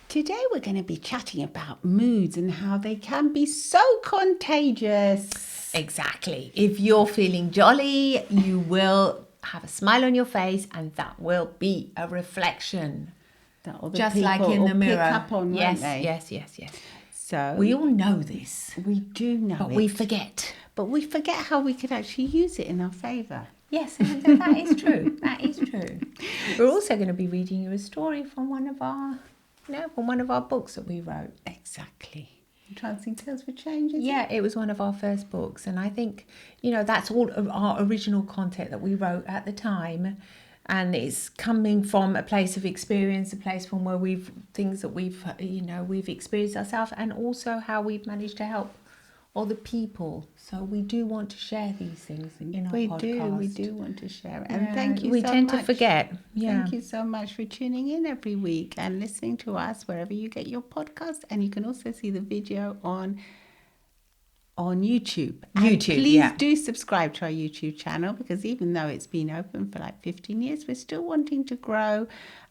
Today we're going to be chatting about moods and how they can be so contagious. Exactly. If you're feeling jolly, you will have a smile on your face, and that will be a reflection. That other Just people like in the will mirror. pick up on, yes, won't they? yes. So We all know this, we do know but it. we forget. But we forget how we could actually use it in our favour. Yes, and that is true. That is true. We're also going to be reading you a story from one of our books that we wrote. Exactly. Entrancing Tales for Change, is Yeah, it was one of our first books, and I think, that's all of our original content that we wrote at the time, and it's coming from a place of experience, a place from where we've experienced ourselves, and also how we've managed to help other people. So we do want to share these things in our podcast. We do want to share it. Yeah, And thank you we so tend much. to forget. Yeah. Thank you so much for tuning in every week and listening to us wherever you get your podcast. And you can also see the video on YouTube. And please do subscribe to our YouTube channel, because even though it's been open for like 15 years, we're still wanting to grow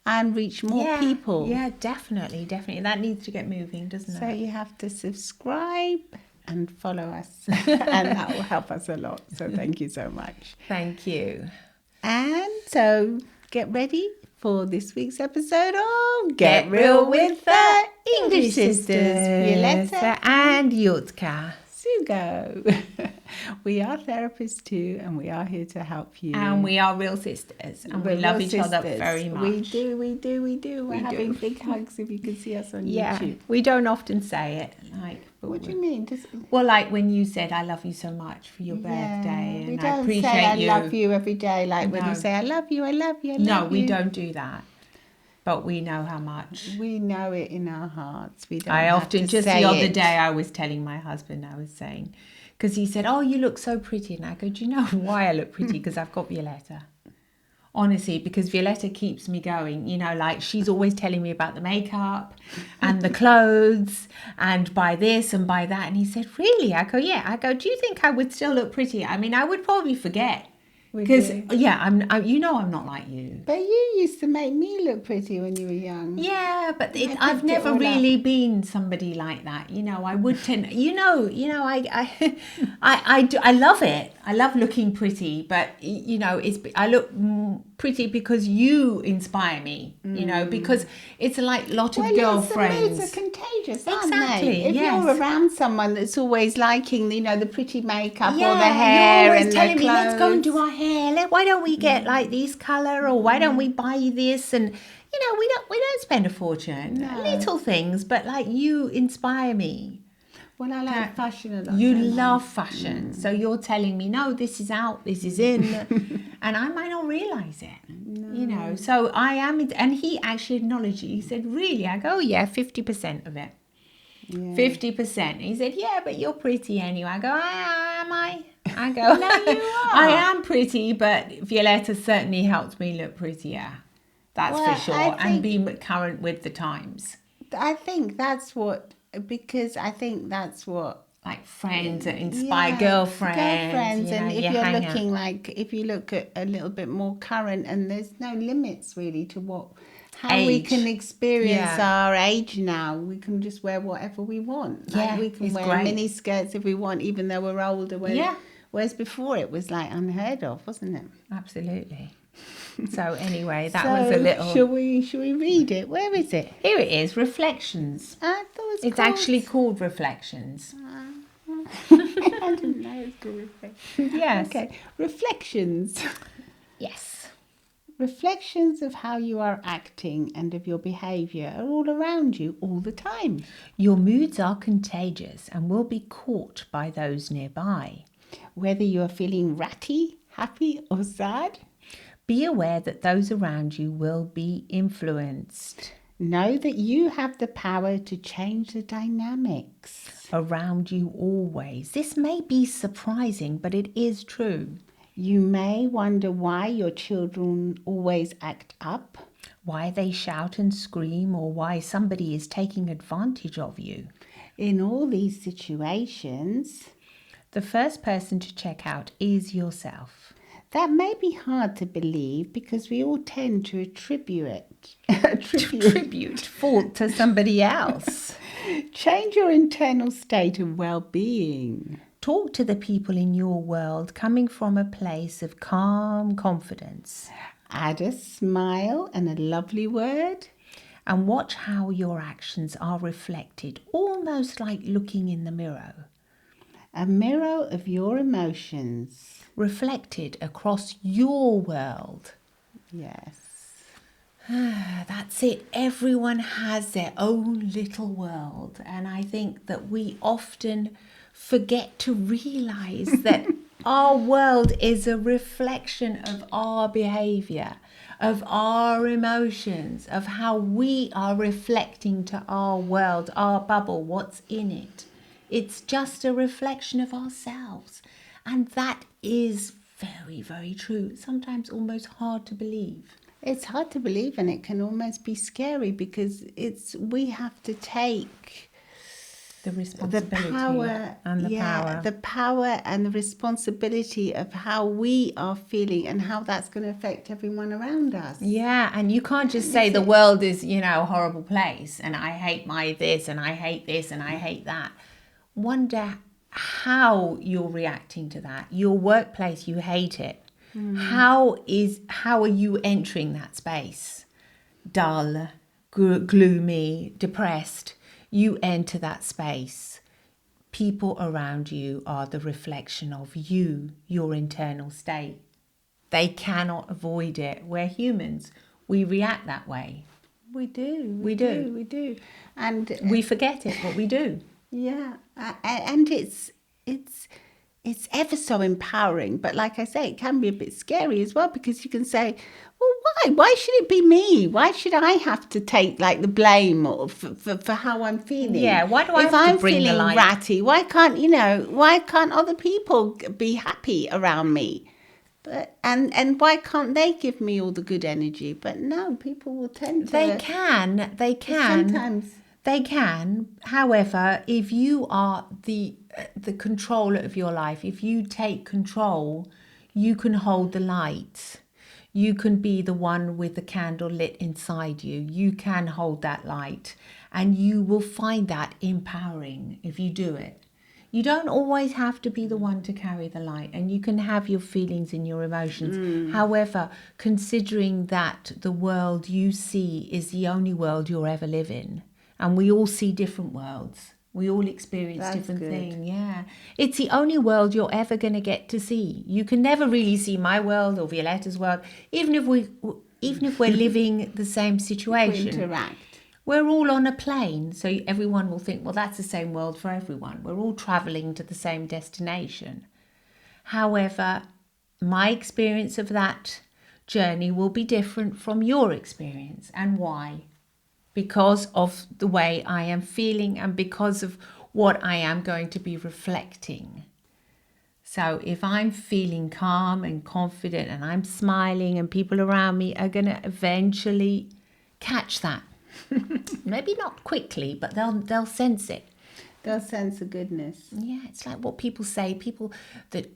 and reach more people. Yeah, definitely. That needs to get moving, doesn't it? So you have to subscribe and follow us, and that will help us a lot. So thank you so much. Thank you. And so get ready for this week's episode of Get Real with the English Sisters, Violetta and Yutka. Sugo. We are therapists too, and we are here to help you. And we are real sisters, and we love each other very much. We do. We're having big hugs if you can see us on YouTube. We don't often say it. What do you mean? Well, like when you said, "I love you so much" for your birthday, and we don't I appreciate say I love you every day, like when you say I love you, I love you, I love you. No, we don't do that. But we know how much. We know it in our hearts. We don't I have often, to just say the other it. day, I was telling my husband, I was saying, because he said, "Oh, you look so pretty." And I go, "Do you know why I look pretty? Because I've got Violetta." Honestly, because Violetta keeps me going, like she's always telling me about the makeup and the clothes and buy this and buy that. And he said, "Really?" I go, "Yeah." I go, "Do you think I would still look pretty?" I mean, I would probably forget. Because, I'm not like you. But you used to make me look pretty when you were young. Yeah, but I've never really been somebody like that. I would tend, I love it. I love looking pretty, but, I look pretty because you inspire me, because it's like a lot of girlfriends. The moods are contagious, aren't they? If you're around someone that's always liking, the pretty makeup or the hair and the clothes. Me, let's go and do our hair. Why don't we get like this colour, or why don't we buy this? And we don't spend a fortune. No. Little things, but like you inspire me. Well, I like fashion a lot. You love fashion, so you're telling me, no, this is out, this is in, and I might not realise it. No. So I am, and he actually acknowledged it. He said, "Really?" I go, "Oh, yeah, 50% of it." 50%. He said, "Yeah, but you're pretty anyway." I go, "Am I?" I go, "No, you are." I am pretty, but Violetta certainly helped me look prettier. That's for sure. And be current with the times. I think that's what, like friends that inspire girlfriends. And if you're looking if you look at a little bit more current, and there's no limits really to how we can experience our age now. We can just wear whatever we want. We can wear mini skirts if we want, even though we're older. Whereas before it was like unheard of, wasn't it? Absolutely. So anyway, that was a little. Shall we read it? Where is it? Here it is. Reflections. I thought it's actually called Reflections. I didn't know it was called Reflections. Yes. Okay. Reflections. Yes. Reflections of how you are acting and of your behaviour are all around you all the time. Your moods are contagious and will be caught by those nearby. Whether you are feeling ratty, happy or sad, be aware that those around you will be influenced. Know that you have the power to change the dynamics around you always. This may be surprising, but it is true. You may wonder why your children always act up, why they shout and scream, or why somebody is taking advantage of you. In all these situations, the first person to check out is yourself. that may be hard to believe because we all tend to attribute fault to somebody else. Change your internal state of well-being. Talk to the people in your world coming from a place of calm confidence. Add a smile and a lovely word. And watch how your actions are reflected, almost like looking in the mirror. A mirror of your emotions. Reflected across your world. Yes. That's it. Everyone has their own little world. And I think that we often forget to realize that our world is a reflection of our behavior, of our emotions, of how we are reflecting to our world, our bubble, what's in it. It's just a reflection of ourselves. And that is very, very true. Sometimes almost hard to believe. It's hard to believe, and it can almost be scary because we have to take the responsibility the power and the responsibility of how we are feeling and how that's going to affect everyone around us. Yeah, and you can't just say the world is, a horrible place and I hate my this and I hate this and I hate that. Wonder how you're reacting to that. Your workplace, you hate it. How are you entering that space? Dull, gloomy, depressed. You enter that space. People around you are the reflection of you, your internal state. They cannot avoid it. We're humans. We react that way. We do. We do. And we forget it, but we do. Yeah. And it's ever so empowering, but like I say, it can be a bit scary as well because you can say, well, why? Why should it be me? Why should I have to take the blame for how I'm feeling? Yeah, why do I have to bring the light? If I'm feeling ratty, why can't other people be happy around me? But and why can't they give me all the good energy? But no, people will tend to. They can. Sometimes. They can. However, if you are the controller of your life, if you take control, you can hold the light. You can be the one with the candle lit inside you. You can hold that light, and you will find that empowering if you do it. You don't always have to be the one to carry the light, and you can have your feelings and your emotions. However, considering that the world you see is the only world you'll ever live in, and we all see different worlds. We all experience different things. Yeah. It's the only world you're ever going to get to see. You can never really see my world or Violetta's world, even if we're living the same situation. We interact. We're all on a plane, so everyone will think, well, that's the same world for everyone. We're all travelling to the same destination. However, my experience of that journey will be different from your experience. And why? Because of the way I am feeling and because of what I am going to be reflecting. So if I'm feeling calm and confident and I'm smiling and people around me are going to eventually catch that. Maybe not quickly, but they'll sense it. They'll sense the goodness. Yeah, it's like what people say. People that,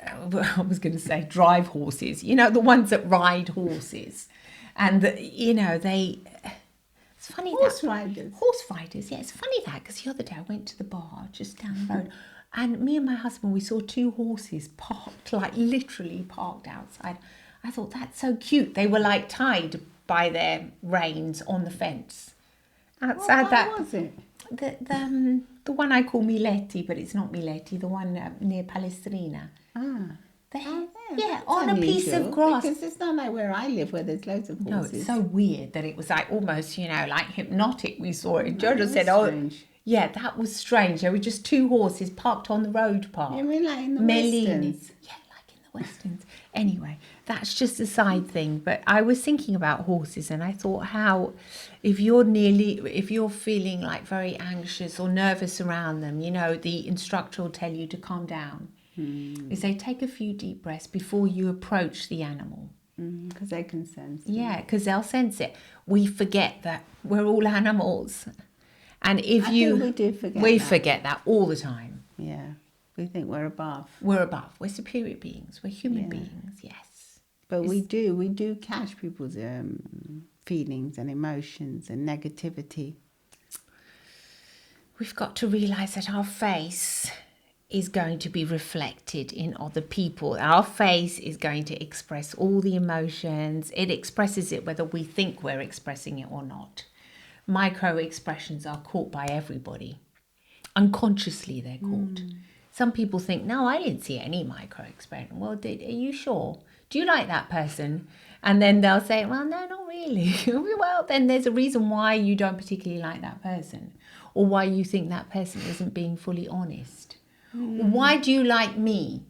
I was going to say drive horses, the ones that ride horses. And, it's funny Horse riders, yeah. It's funny that because the other day I went to the bar just down the road and me and my husband, we saw two horses parked, literally parked outside. I thought, that's so cute. They were tied by their reins on the fence. Outside what was it? The one I call Miletti, but it's not Miletti, the one near Palestrina. On a piece of grass. Because it's not like where I live, where there's loads of horses. No, it's so weird that it was almost, hypnotic. We saw it. Jojo said, strange. Yeah, that was strange. There were just two horses parked on the road path. You mean in the Westerns? Yeah, in the Westerns. Anyway, that's just a side thing. But I was thinking about horses and I thought how if you're feeling very anxious or nervous around them, the instructor will tell you to calm down. Is they take a few deep breaths before you approach the animal. Because they can sense it. Yeah, because they'll sense it. We forget that we're all animals. And if I think we do forget we forget that all the time. Yeah. We think we're above. We're above. We're superior beings. We're human beings, yes. But we do catch people's feelings and emotions and negativity. We've got to realise that our face is going to be reflected in other people. Our face is going to express all the emotions. It expresses it whether we think we're expressing it or not. Micro expressions are caught by everybody. Unconsciously, they're caught. Some people think, no, I didn't see any micro expression. Well, are you sure? Do you like that person? And then they'll say, well, no, not really. Well, then there's a reason why you don't particularly like that person, or why you think that person isn't being fully honest. Why do you like me?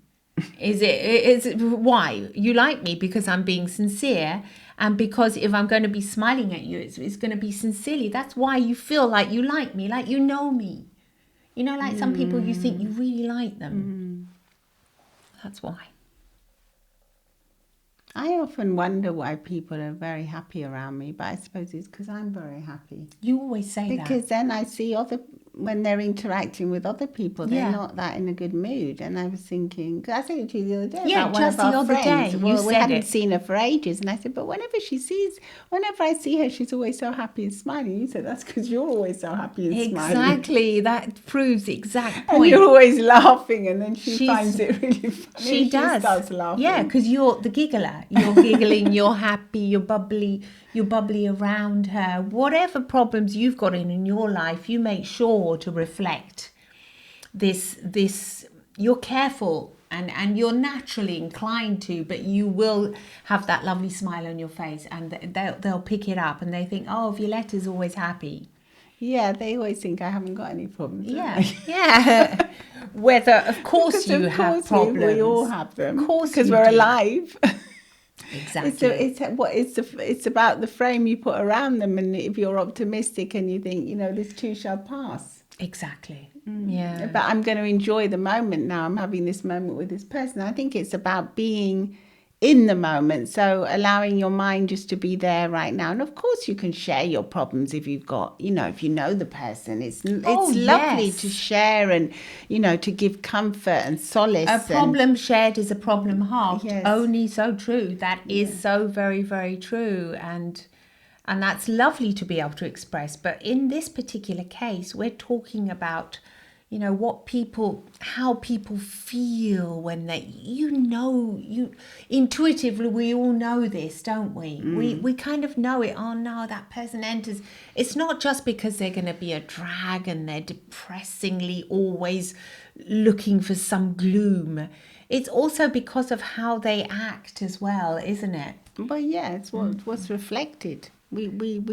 Is it why you like me? Because I'm being sincere, and because if I'm going to be smiling at you, it's going to be sincerely. That's why you feel like you like me, like you know me. You know, like some people, you think you really like them. That's why. I often wonder why people are very happy around me, but I suppose it's because I'm very happy. You always say that. Because then I see when they're interacting with other people, they're not that in a good mood. And I was thinking, because I said it to you the other day about one of our friends. Well, we hadn't seen her for ages. And I said, but whenever I see her, she's always so happy and smiling. You said, that's because you're always so happy and smiling. Exactly. That proves the exact point. And you're always laughing, and then she finds it really funny. She does. She starts laughing. Yeah, because you're the giggler. You're giggling, you're happy, you're bubbly around her. Whatever problems you've got in your life, you make sure to reflect this. You're careful and you're naturally inclined to, but you will have that lovely smile on your face, and they'll pick it up, and they think, oh, Violetta's always happy. Yeah, they always think I haven't got any problems. Yeah. Whether, of course, you have problems. We all have them. Of course, because we're alive. Exactly. It's about the frame you put around them, and if you're optimistic and you think, this too shall pass. Exactly. Yeah. But I'm going to enjoy the moment now. I'm having this moment with this person. I think it's about being in the moment, so allowing your mind just to be there right now. And of course you can share your problems if you've got, if you know the person. It's lovely to share and, to give comfort and solace. A problem shared is a problem halved. Yes. Only so true. That is so very, very true. And that's lovely to be able to express. But in this particular case, we're talking about how people feel when intuitively, we all know this, don't we? We kind of know it. Oh no, that person enters. It's not just because they're going to be a drag and they're depressingly always looking for some gloom. It's also because of how they act as well, isn't it? But yeah, it's what's reflected. We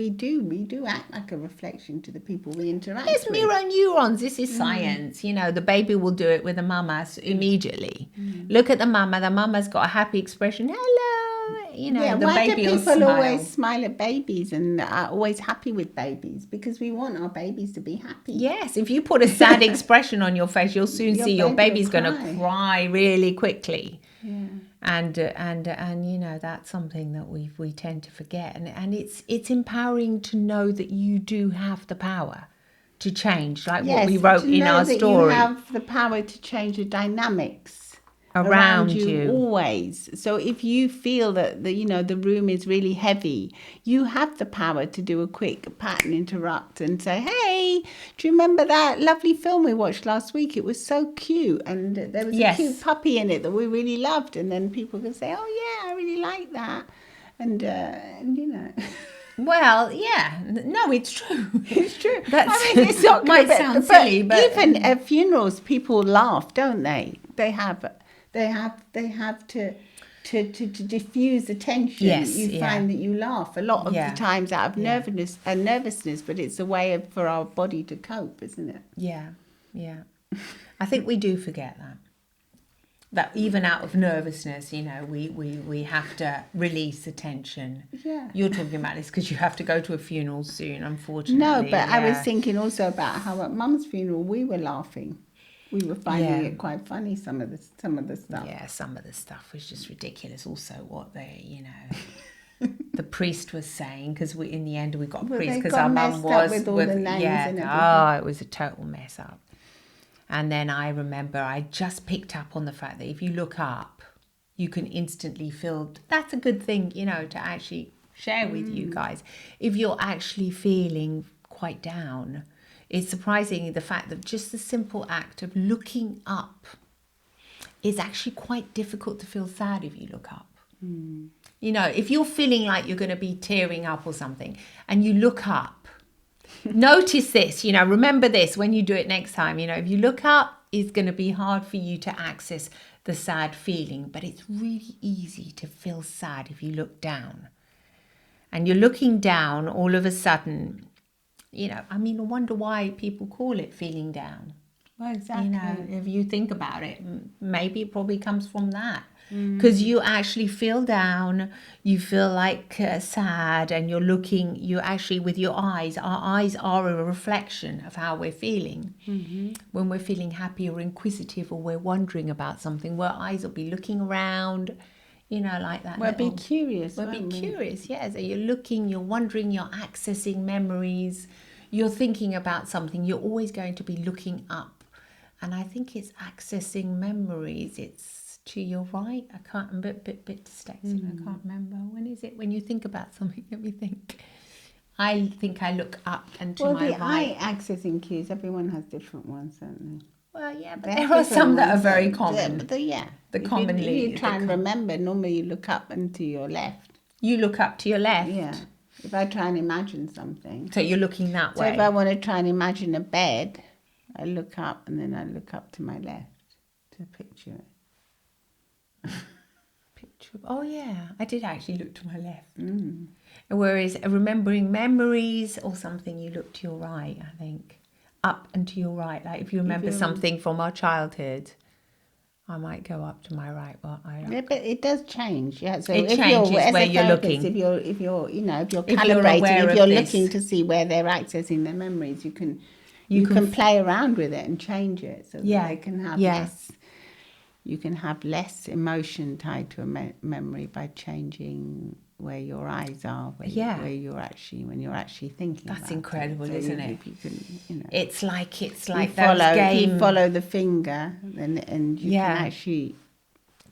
do act like a reflection to the people we interact with. It's mirror neurons. This is science. The baby will do it with the mama immediately. Look at the mama. The mama's got a happy expression. Hello. The why baby do will people smile. always smile at babies and are always happy with babies? Because we want our babies to be happy. Yes, if you put a sad expression on your face, you'll soon see your baby's going to cry really quickly. Yeah. And that's something that we tend to forget, and it's empowering to know that you do have the power to change, like what we wrote in our story. You have the power to change the dynamics around you always. So if you feel that the room is really heavy, you have the power to do a quick pattern interrupt and say, hey, do you remember that lovely film we watched last week? It was so cute, and there was a cute puppy in it that we really loved. And then people can say, oh yeah, I really like that, and Well, yeah, no, it's true. It's true. It's not might sound silly, but even at funerals, people laugh, don't they? They have to diffuse the tension. Yes, you find that you laugh a lot of the times out of nervousness, but it's a way for our body to cope, isn't it? Yeah. I think we do forget that even out of nervousness, we have to release the tension. Yeah. You're talking about this because you have to go to a funeral soon, unfortunately. No, but I was thinking also about how at Mum's funeral we were laughing. We were finding it quite funny, some of the stuff. Yeah, some of the stuff was just ridiculous. Also, what they, the priest was saying, because in the end we got a priest because our mum was with all the names and everything. Oh, it was a total mess up. And then I remember I just picked up on the fact that if you look up, you can instantly feel, that's a good thing, you know, to actually share with you guys. If you're actually feeling quite down, it's surprising the fact that just the simple act of looking up is actually quite difficult to feel sad if you look up. You know, if you're feeling like you're going to be tearing up or something and you look up, notice this, you know, remember this when you do it next time. You know, if you look up, it's going to be hard for you to access the sad feeling, but it's really easy to feel sad if you look down. And you're looking down, all of a sudden, you know, I mean, I wonder why people call it feeling down. Well, exactly. You know, if you think about it, maybe it probably comes from that. Because you actually feel down, you feel like sad, and you're looking, you actually, with your eyes, our eyes are a reflection of how we're feeling. When we're feeling happy or inquisitive or we're wondering about something, our eyes will be looking around, you know, like that. We'll be curious. We'll be curious, yeah. So you're looking, you're wondering, you're accessing memories, you're thinking about something, you're always going to be looking up. And I think it's accessing memories. It's to your right. I can't, I'm a bit dyslexic. I can't remember. When is it? When you think about something, let me think. I think I look up and to my right. Well, the eye accessing cues, everyone has different ones, don't they? Well, yeah, but there are some that are very common. The commonly. If you try and remember, normally you look up and to your left. You look up to your left? Yeah. If I try and imagine something. So you're looking that way? So if I want to try and imagine a bed, I look up and then I look up to my left to picture it. Oh yeah, I did actually look to my left. Whereas remembering memories or something, you look to your right, I think. Up and to your right. Like if you remember something from our childhood, I might go up to my right. Well, yeah, but it does change. Yeah, so it changes where you're looking. If you're calibrating, if you're looking to see where they're accessing their memories, you can play around with it and change it so that they can have less. You can have less emotion tied to a memory by changing where your eyes are, where you're actually, when you're actually thinking. That's incredible, isn't it? You can, you know, it's like if you follow the finger, and you can actually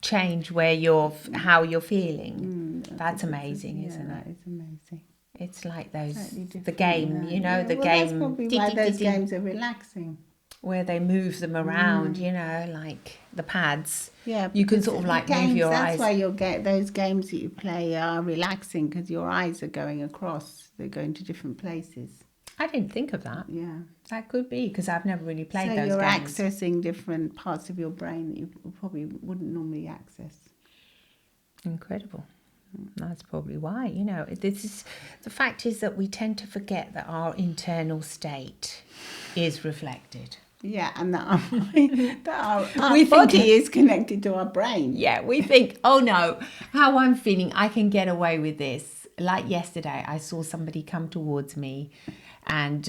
change how you're feeling. That's amazing, isn't it? That is amazing. It's like the game, you know, the game. That's probably why those games are relaxing. Where they move them around, you know, like the pads. Yeah, you can sort of like move your eyes. That's why those games that you play are relaxing, because your eyes are going across. They're going to different places. I didn't think of that. Yeah, that could be, because I've never really played those games. So you're accessing different parts of your brain that you probably wouldn't normally access. Incredible. That's probably why, you know, the fact is that we tend to forget that our internal state is reflected. Yeah, and that our body is connected to our brain. Yeah, we think, oh no, how I'm feeling, I can get away with this. Like yesterday, I saw somebody come towards me, and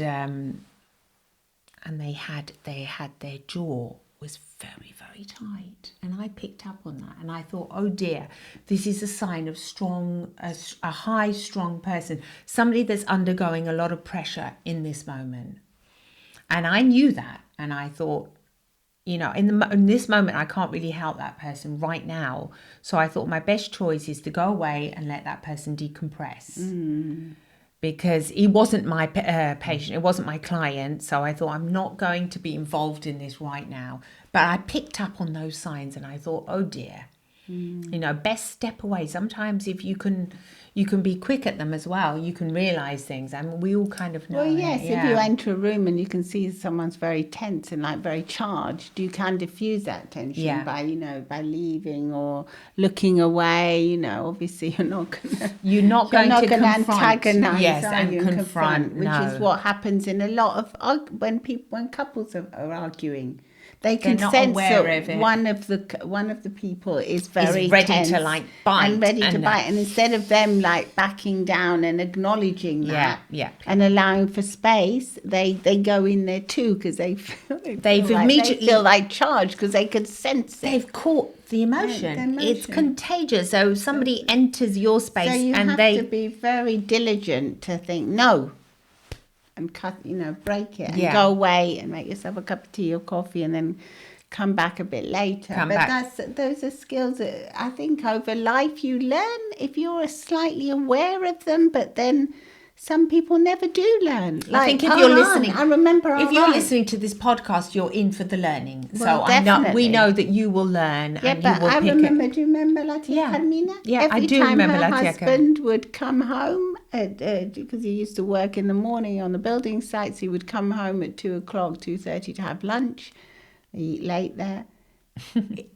they had their jaw was very, very tight, and I picked up on that, and I thought, oh dear, this is a sign of a high strong person, somebody that's undergoing a lot of pressure in this moment. And I knew that, and I thought, you know, in this moment I can't really help that person right now, so I thought my best choice is to go away and let that person decompress. Because he wasn't my patient, it wasn't my client, so I thought I'm not going to be involved in this right now. But I picked up on those signs, and I thought, oh dear, you know, best step away. Sometimes if you can be quick at them as well, you can realise things. I mean, we all kind of know. Well, yes, if you enter a room and you can see someone's very tense and like very charged, you can diffuse that tension by leaving or looking away. You know, obviously you're not going to antagonise, and confront, which is what happens in a lot of when couples are arguing. They can sense that one of the people is very ready tense to like bite and ready to bite, and instead of them like backing down and acknowledging that and allowing for space, they go in there too, because they feel like charged, because they could sense it. They've caught the emotion. It's contagious. So somebody enters your space, so you have to be very diligent to think, no, and break it and go away and make yourself a cup of tea or coffee and then come back a bit later. Those are skills that I think over life you learn if you're slightly aware of them, but then some people never do learn. I think if you're listening, I remember if you're listening to this podcast, you're in for the learning. Well, so we know that you will learn and you will pick it. Do you remember Latia Carmina? Yeah, I do remember Latia. Every time her husband would come home, because he used to work in the morning on the building sites, he would come home at 2:00, 2:30 to have lunch. Eat late there.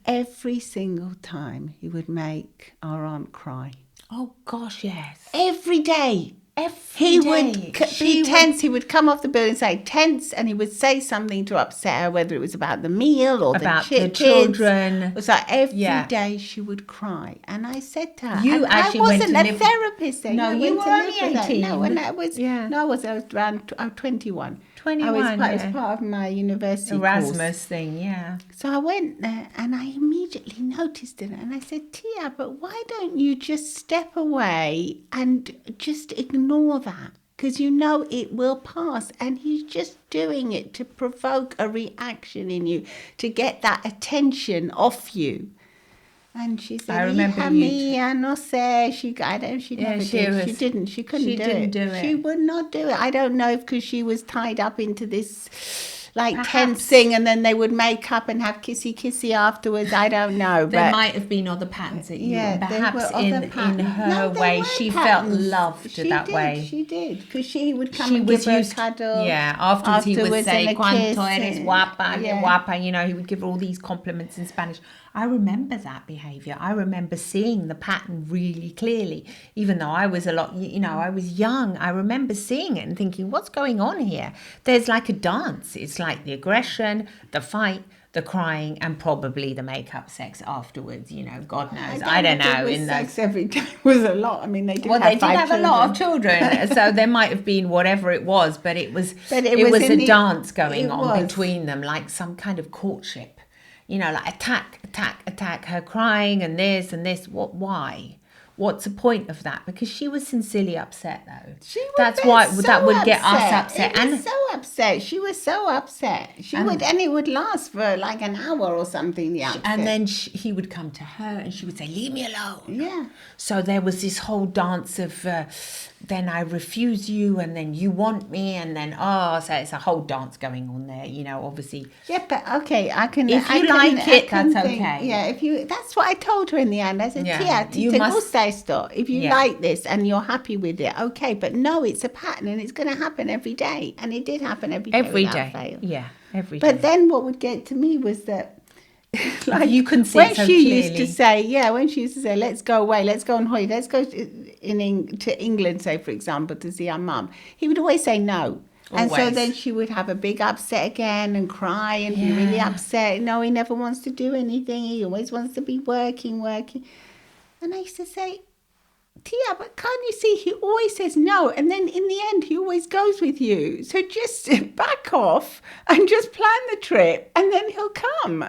Every single time he would make our aunt cry. Oh gosh, yes. Every day. He would be tense. He would come off the building, say tense, and he would say something to upset her, whether it was about the meal or about the children. It was like every day she would cry. And I said to her, you actually I wasn't went to a therapist then. No, you were only 18. No, when I was, I was around 21. 21, It was part of my university Erasmus course. thing, yeah. So I went there and I immediately noticed it. And I said, Tia, but why don't you just step away and just ignore that? Because you know it will pass. And he's just doing it to provoke a reaction in you, to get that attention off you. And she said, I remember no sé. She didn't. She couldn't do it. She would not do it. I don't know if because she was tied up into this tense thing, and then they would make up and have kissy afterwards. I don't know. There might have been other patterns that you perhaps in her way she felt loved that way. She did because he would come and give her a cuddle. Yeah, afterwards he would say "Cuánto eres guapa, guapa." You know, he would give her all these compliments in Spanish. I remember that behaviour. I remember seeing the pattern really clearly, even though I was I was young. I remember seeing it and thinking, what's going on here? There's like a dance. It's like the aggression, the fight, the crying, and probably the make-up sex afterwards. God knows. I don't know. Sex every day was a lot. I mean, they did have a lot of children, so there might have been whatever it was, but it was a dance going on between them, like some kind of courtship. Like attack, her crying and this. Why? What's the point of that? Because she was sincerely upset, though. That would get us upset. She was so upset. And it would last for like an hour or something. The upset. And then he would come to her and she would say, "Leave me alone." Yeah. So there was this whole dance of, then I refuse you, and then you want me, and then so it's a whole dance going on there. Obviously. Yeah, but okay, I can. If you like it, that's okay. Yeah, that's what I told her in the end. I said, Tia, te gusta esto. If you like this and you're happy with it, okay. But no, it's a pattern, and it's going to happen every day, and it did happen every day. Every day. Fail. Yeah, every day. But then what would get to me was that. You couldn't see when it so she clearly. used to say, let's go away, let's go on holiday, let's go to England, say, for example, to see our mum. He would always say no. Always. And so then she would have a big upset again and cry and be really upset. No, he never wants to do anything. He always wants to be working. And I used to say, Tia, but can't you see he always says no, and then in the end he always goes with you. So just back off and just plan the trip, and then he'll come.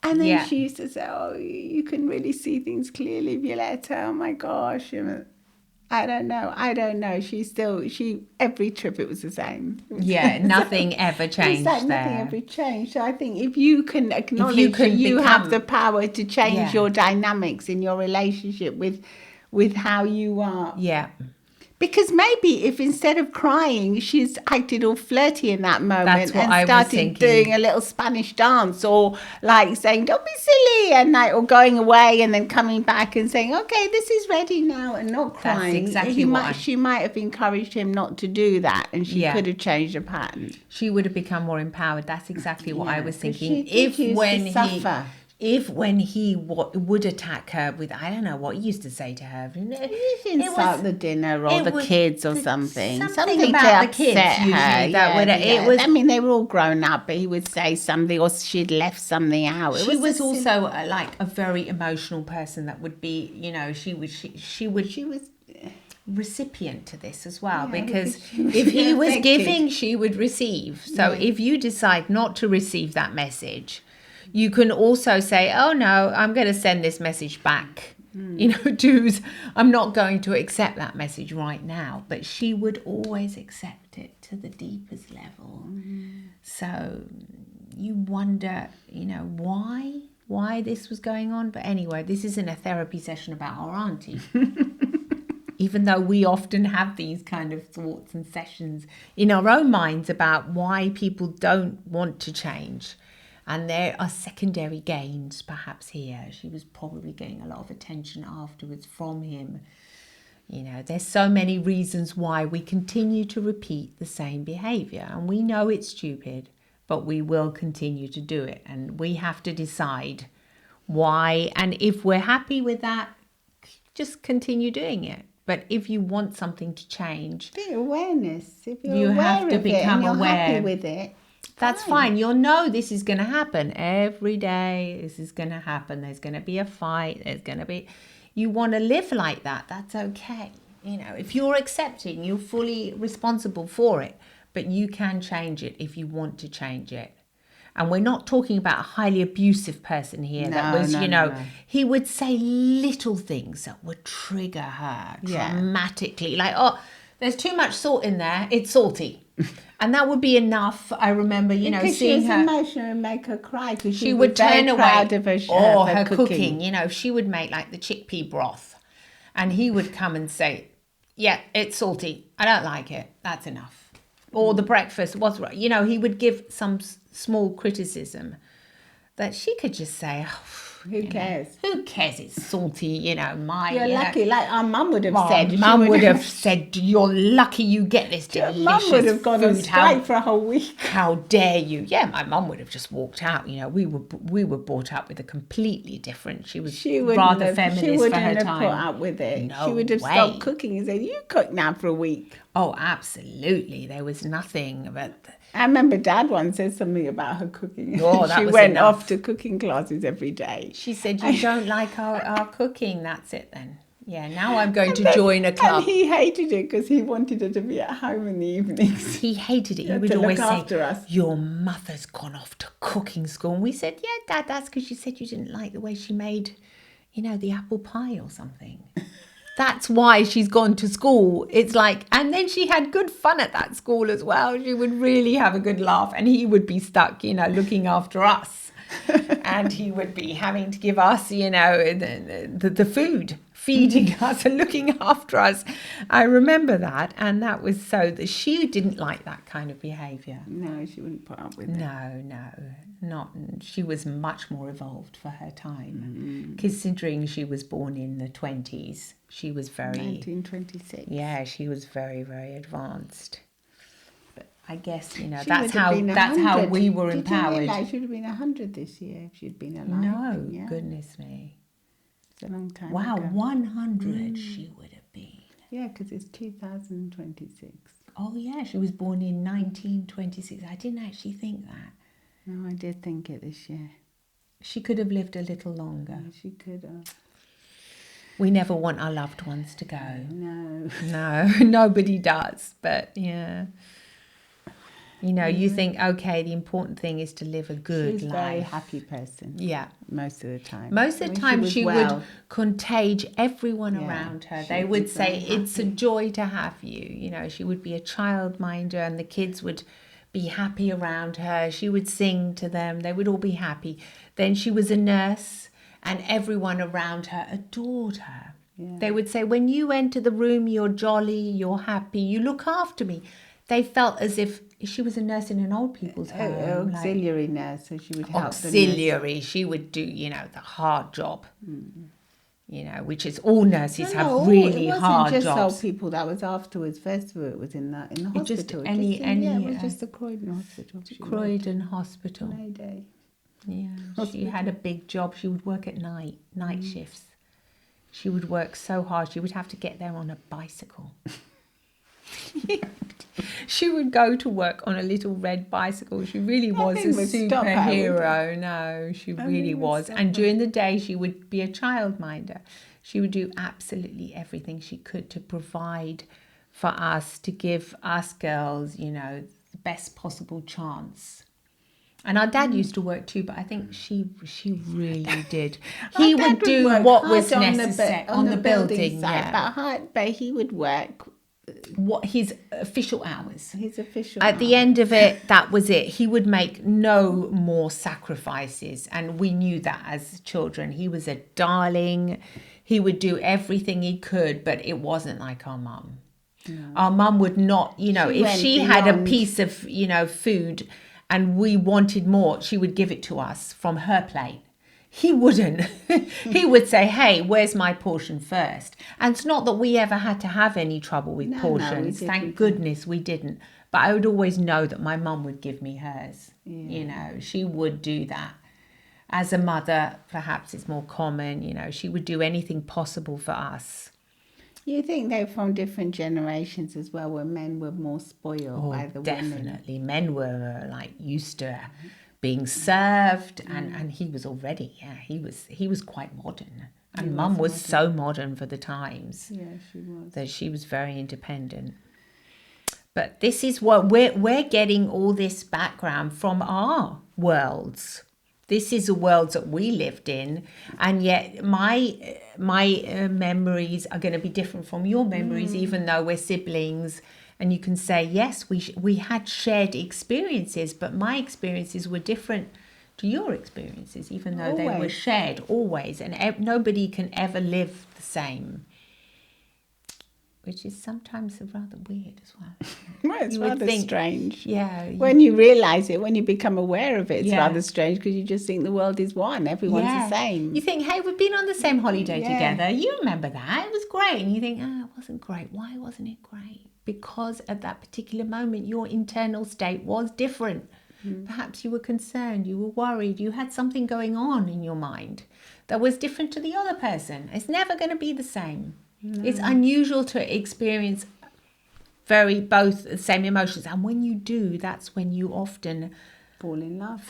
And then she used to say, "Oh, you can really see things clearly, Violetta. Oh my gosh." I don't know. Every trip it was the same. Nothing ever changed there. Nothing ever changed. So I think if you can acknowledge that you have the power to change your dynamics in your relationship with how you are. Yeah. Because maybe if instead of crying, she's acted all flirty in that moment and started doing a little Spanish dance, or like saying, "Don't be silly," and or going away and then coming back and saying, "Okay, this is ready now," and not crying. That's exactly she might have encouraged him not to do that, and she could have changed the pattern. She would have become more empowered. That's exactly what I was thinking. If when he would attack her with, I don't know what he used to say to her. Insult the dinner or the kids or something. Something about the kids usually. They were all grown up, but he would say something, or she'd left something out. She was also like a very emotional person that would be, she was recipient to this as well, because if he was giving, she would receive. So if you decide not to receive that message, you can also say, "Oh no, I'm going to send this message back I'm not going to accept that message right now, but she would always accept it to the deepest level. So you wonder, why this was going on. But anyway, this isn't a therapy session about our auntie. Even though we often have these kind of thoughts and sessions in our own minds about why people don't want to change. And there are secondary gains perhaps here. She was probably getting a lot of attention afterwards from him. There's so many reasons why we continue to repeat the same behavior. And we know it's stupid, but we will continue to do it. And we have to decide why. And if we're happy with that, just continue doing it. But if you want something to change, the awareness. If you're you aware have to of become it and you're aware. happy with it, that's fine. You'll know this is going to happen every day. This is going to happen. There's going to be a fight. You want to live like that. That's okay. If you're accepting, you're fully responsible for it. But you can change it if you want to change it. And we're not talking about a highly abusive person here. No. He would say little things that would trigger her dramatically. Like, there's too much salt in there. It's salty. And that would be enough. I remember, seeing her. She was emotional and make her cry because she would turn away. Proud of her cooking. She would make like the chickpea broth. And he would come and say, yeah, it's salty. I don't like it. That's enough. Or the breakfast was right. He would give some small criticism that she could just say, who cares? Who cares? It's salty, You're lucky, like our mum would have said. Mum would have said, you're lucky you get this delicious food. Mum would have gone on strike for a whole week. How dare you? Yeah, my mum would have just walked out. We were brought up with a completely different. She was rather feminist for her time. She wouldn't have put up with it. No she would have stopped cooking and said, you cook now for a week. Oh, absolutely. There was nothing but... I remember Dad once said something about her cooking. She went off to cooking classes every day. She said, you don't like our cooking. That's it then. Yeah, now I'm going to join a club. And he hated it because he wanted her to be at home in the evenings. He hated it. He would always say, your mother's gone off to cooking school. And we said, yeah, Dad, that's because you said you didn't like the way she made, the apple pie or something. That's why she's gone to school. It's like, and then she had good fun at that school as well. She would really have a good laugh. And he would be stuck, looking after us. And he would be having to give us, the food, feeding us and looking after us. I remember that. And that was so that she didn't like that kind of behaviour. No, she wouldn't put up with it. No. She was much more evolved for her time. Considering she was born in the 20s. She was very... 1926. Yeah, she was very, very advanced. But I guess, that's how we were empowered. Did you realise she would have been 100 this year if she'd been alive? No, goodness me. It's a long time ago. Wow, 100 she would have been. Yeah, because it's 2026. Oh, yeah, she was born in 1926. I didn't actually think that. No, I did think it this year. She could have lived a little longer. Yeah, she could have. We never want our loved ones to go. No. No, nobody does. But yeah. You think, okay, the important thing is to live a good life. She's a very happy person. Yeah. Most of the time. Most of the time she would contage everyone around her. They would say, it's a joy to have you. She would be a childminder and the kids would be happy around her. She would sing to them. They would all be happy. Then she was a nurse. And everyone around her adored her. Yeah. They would say, when you enter the room, you're jolly, you're happy, you look after me. They felt as if she was a nurse in an old people's home. Auxiliary nurse, so she would help Auxiliary, she would do, the hard job. Which is all nurses have really hard jobs. It wasn't just old people, that was afterwards. First of all, it was in the hospital. It was just the Croydon Hospital. Croydon Hospital. Mayday. Yeah, she had a big job. She would work at night shifts. She would work so hard. She would have to get there on a bicycle. She would go to work on a little red bicycle. She really was a superhero. No, she really was. And during the day, she would be a childminder. She would do absolutely everything she could to provide for us, to give us girls, the best possible chance. And our dad used to work too, but I think she really did. Our He dad would do work what hard was on necessary on the building, site, but he would work what his official hours. his official At the end of it, that was it. He would make no more sacrifices, and we knew that as children. He was a darling. He would do everything he could, but it wasn't like our mum. No. Our mum would not, if she had a piece of, food and we wanted more, she would give it to us from her plate. He wouldn't. He would say, hey, where's my portion first? And it's not that we ever had to have any trouble with portions. Thank goodness we didn't. But I would always know that my mum would give me hers. Yeah. She would do that. As a mother, perhaps it's more common, she would do anything possible for us. You think they're from different generations as well, where men were more spoiled by the women? Definitely. Men were used to being served, and he was already, he was quite modern. And Mum was so modern for the times. Yeah, she was. That she was very independent. But this is what we're getting all this background from our worlds. This is a world that we lived in, and yet my memories are going to be different from your memories, even though we're siblings. And you can say, yes, we had shared experiences, but my experiences were different to your experiences, even though they were shared always. And nobody can ever live the same, which is sometimes rather weird as well. Well, it's rather strange. Yeah. When you realise it, when you become aware of it, it's rather strange, because you just think the world is one. Everyone's the same. You think, hey, we've been on the same holiday together. You remember that. It was great. And you think, it wasn't great. Why wasn't it great? Because at that particular moment, your internal state was different. Perhaps you were concerned, you were worried, you had something going on in your mind that was different to the other person. It's never going to be the same. No. It's unusual to experience both the same emotions, and when you do, that's when you often fall in love.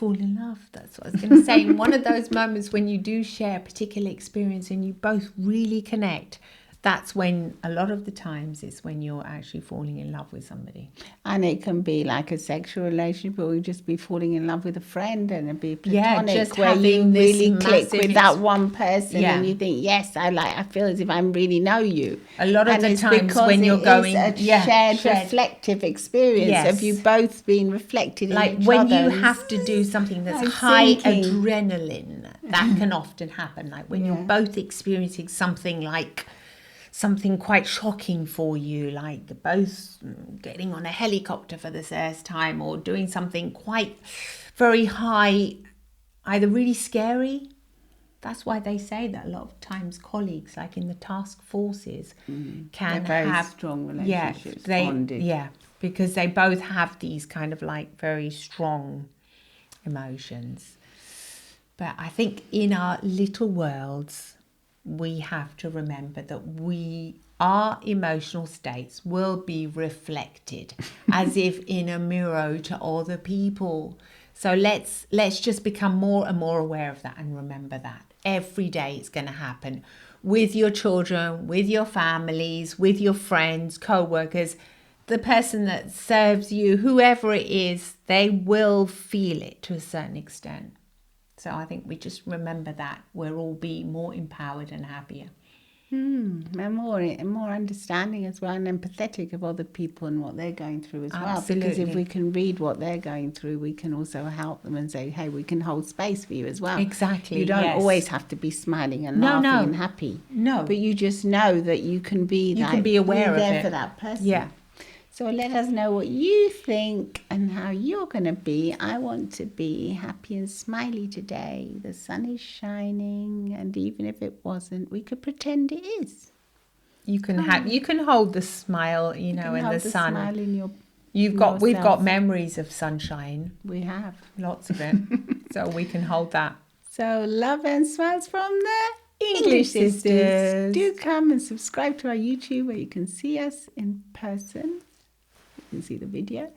That's what I was going to say. In one of those moments when you do share a particular experience and you both really connect, that's when a lot of the times it's when you're actually falling in love with somebody. And it can be like a sexual relationship, or you just be falling in love with a friend, and it'd be platonic, just where you really click with that one person, Yeah. and you think, yes, I feel as if I really know you. A lot of the times when you're going, it's a shared reflective experience of you both being reflected in each other. Like when you have to do something that's high adrenaline, that can often happen. Like when you're both experiencing something quite shocking for you, like both getting on a helicopter for the first time, or doing something quite very high, either really scary. That's why they say that a lot of times colleagues, like in the task forces, can have strong relationships. Because they both have these kind of like very strong emotions. But I think in our little worlds, we have to remember that our emotional states will be reflected as if in a mirror to other people. So let's just become more and more aware of that, and remember that every day it's going to happen with your children, with your families, with your friends, co-workers. The person that serves you, whoever it is, they will feel it to a certain extent. So I think we just remember that we'll all be more empowered and happier. And more understanding as well, and empathetic of other people and what they're going through as well. Because if we can read what they're going through, we can also help them and say, hey, we can hold space for you as well. Exactly. You don't always have to be smiling and laughing and happy. No. But you just know that you can be you can be aware of there it for that person. Yeah. So let us know what you think and how you're going to be. I want to be happy and smiley today. The sun is shining, and even if it wasn't, we could pretend it is. You can hold the smile, in the sun. Smile in your we've got memories of sunshine. We have lots of it. So we can hold that. So love and smiles from the English Sisters. Do come and subscribe to our YouTube, where you can see us in person. You can see the video.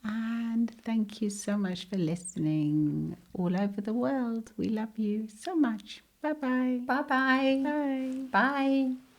And thank you so much for listening all over the world. We love you so much. Bye-bye. Bye-bye. Bye. Bye.